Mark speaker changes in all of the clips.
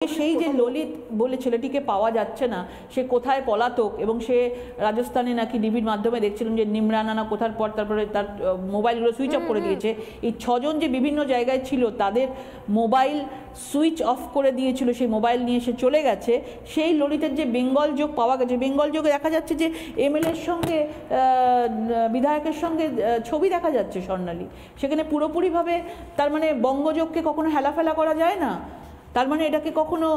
Speaker 1: সেই যে ললিত বলে ছেলেটিকে পাওয়া যাচ্ছে না, সে কোথায় পলাতক এবং সে রাজস্থানে নাকি ডিবির মাধ্যমে দেখছিলাম যে নিমরানা না কোথার পর তারপরে তার মোবাইলগুলো সুইচ অফ করে দিয়েছে। এই ছজন যে বিভিন্ন জায়গায় ছিল তাদের মোবাইল সুইচ অফ করে দিয়েছিল, সেই মোবাইল নিয়ে সে চলে গেছে। সেই ললিতের যে বেঙ্গল যোগ পাওয়া গেছে, বেঙ্গল যোগে দেখা যাচ্ছে যে এমএলএর সঙ্গে বিধায়কের সঙ্গে ছবি দেখা যাচ্ছে স্বর্ণালী। সেখানে পুরোপুরিভাবে তার মানে বঙ্গযোগকে কখনো হেলাফেলা করা যায় না, তার মানে এটাকে কখনো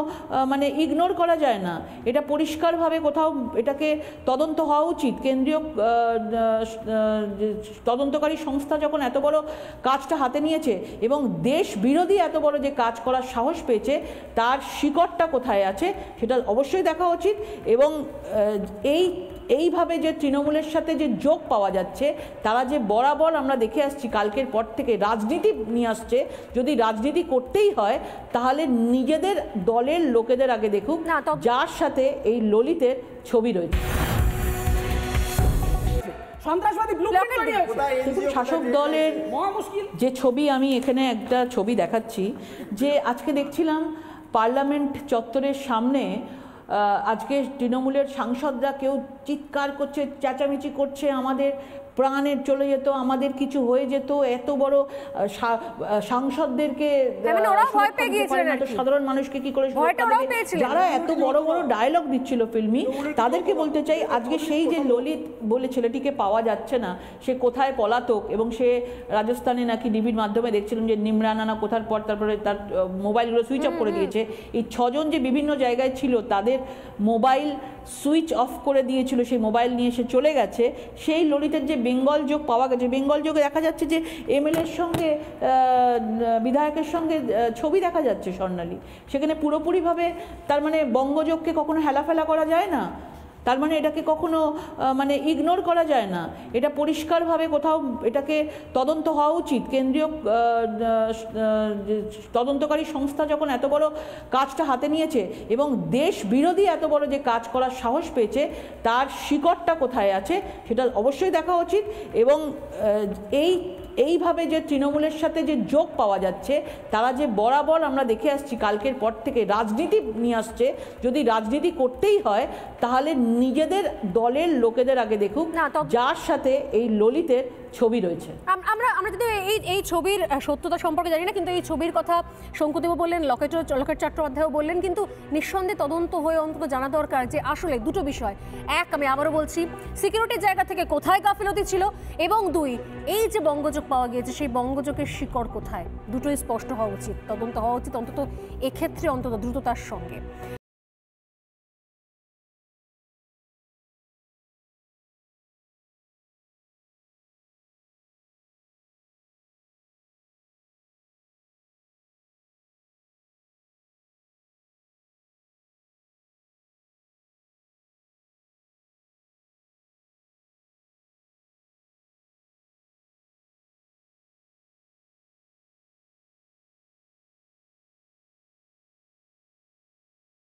Speaker 1: ইগনোর করা যায় না। এটা পরিষ্কারভাবে কোথাও এটাকে তদন্ত হওয়া উচিত। কেন্দ্রীয় তদন্তকারী সংস্থা যখন এত বড় কাজটা হাতে নিয়েছে এবং দেশ বিরোধী এত বড় যে কাজ করার সাহস পেয়েছে, তার শিকড়টা কোথায় আছে সেটা অবশ্যই দেখা উচিত। এবং এইভাবে যে তৃণমূলের সাথে যে যোগ পাওয়া যাচ্ছে, তারা যে বরাবর আমরা দেখে আসছি কালকের পর থেকে রাজনীতি নিয়ে আসছে। যদি রাজনীতি করতেই হয় তাহলে নিজেদের দলের লোকেদের আগে দেখুক, যার সাথে এই ললিতের ছবি রয়েছে। শাসক দলের যে ছবি, আমি এখানে একটা ছবি দেখাচ্ছি যে আজকে দেখছিলাম পার্লামেন্ট চত্বরের সামনে আজকে তৃণমূলের সাংসদরা কেউ চিৎকার করছে, চেঁচামেচি করছে, আমাদের প্রাণের চলে যেত, আমাদের কিছু হয়ে যেত। এত বড় সাংসদদেরকে সাধারণ মানুষকে কি করে, যারা এত বড় বড় ডায়লগ দিচ্ছিল ফিল্মি, তাদেরকে বলতে চাই আজকে সেই যে ললিত বলে ছেলেটিকে পাওয়া যাচ্ছে না, সে কোথায় পলাতক এবং সে রাজস্থানে নাকি ডিবির মাধ্যমে দেখছিলাম যে নিমরানা না কোথার পর তারপরে তার মোবাইলগুলো সুইচ অফ করে দিয়েছে। এই ছজন যে বিভিন্ন জায়গায় ছিল তাদের মোবাইল সুইচ অফ করে দিয়েছিল, সেই মোবাইল নিয়ে সে চলে গেছে। সেই ললিতের যে বেঙ্গল যোগ পাওয়া গেছে, বেঙ্গল যোগে দেখা যাচ্ছে যে এমএলএর সঙ্গে বিধায়কের সঙ্গে ছবি দেখা যাচ্ছে স্বর্ণালী। সেখানে পুরোপুরিভাবে তার মানে বঙ্গযোগকে কখনো হেলাফেলা করা যায় না, তার মানে এটাকে কখনো ইগনোর করা যায় না। এটা পরিষ্কারভাবে কোথাও এটাকে তদন্ত হওয়া উচিত। কেন্দ্রীয় তদন্তকারী সংস্থা যখন এত বড় কাজটা হাতে নিয়েছে এবং দেশ বিরোধী এত বড় যে কাজ করার সাহস পেয়েছে, তার শিকড়টা কোথায় আছে সেটা অবশ্যই দেখা উচিত। এবং এইভাবে যে তৃণমূলের সাথে যে যোগ পাওয়া যাচ্ছে, তারা যে বরাবর আমরা দেখে আসছি কালকের পর থেকে রাজনীতি নিয়ে আসছে। যদি রাজনীতি করতেই হয় তাহলে নিজেদের দলের লোকেদের আগে দেখুক, যার সাথে এই ললিতের ছবি রয়েছে।
Speaker 2: আমরা যদি এই ছবির সত্যতা সম্পর্কে জানি না, কিন্তু এই ছবির কথা শঙ্কুদেবও বললেন, লকেট চট্টোপাধ্যায়ও বললেন, কিন্তু নিঃসন্দেহে তদন্ত হয়ে অন্তত জানা দরকার যে আসলে দুটো বিষয়। এক, আমি আবারও বলছি, সিকিউরিটির জায়গা থেকে কোথায় গাফিলতি ছিল, এবং দুই, এই যে বঙ্গযোগ পাওয়া গিয়েছে সেই বঙ্গযোগের শিকড় কোথায়, দুটোই স্পষ্ট হওয়া উচিত, তদন্ত হওয়া উচিত অন্তত এক্ষেত্রে, অন্তত দ্রুততার সঙ্গে।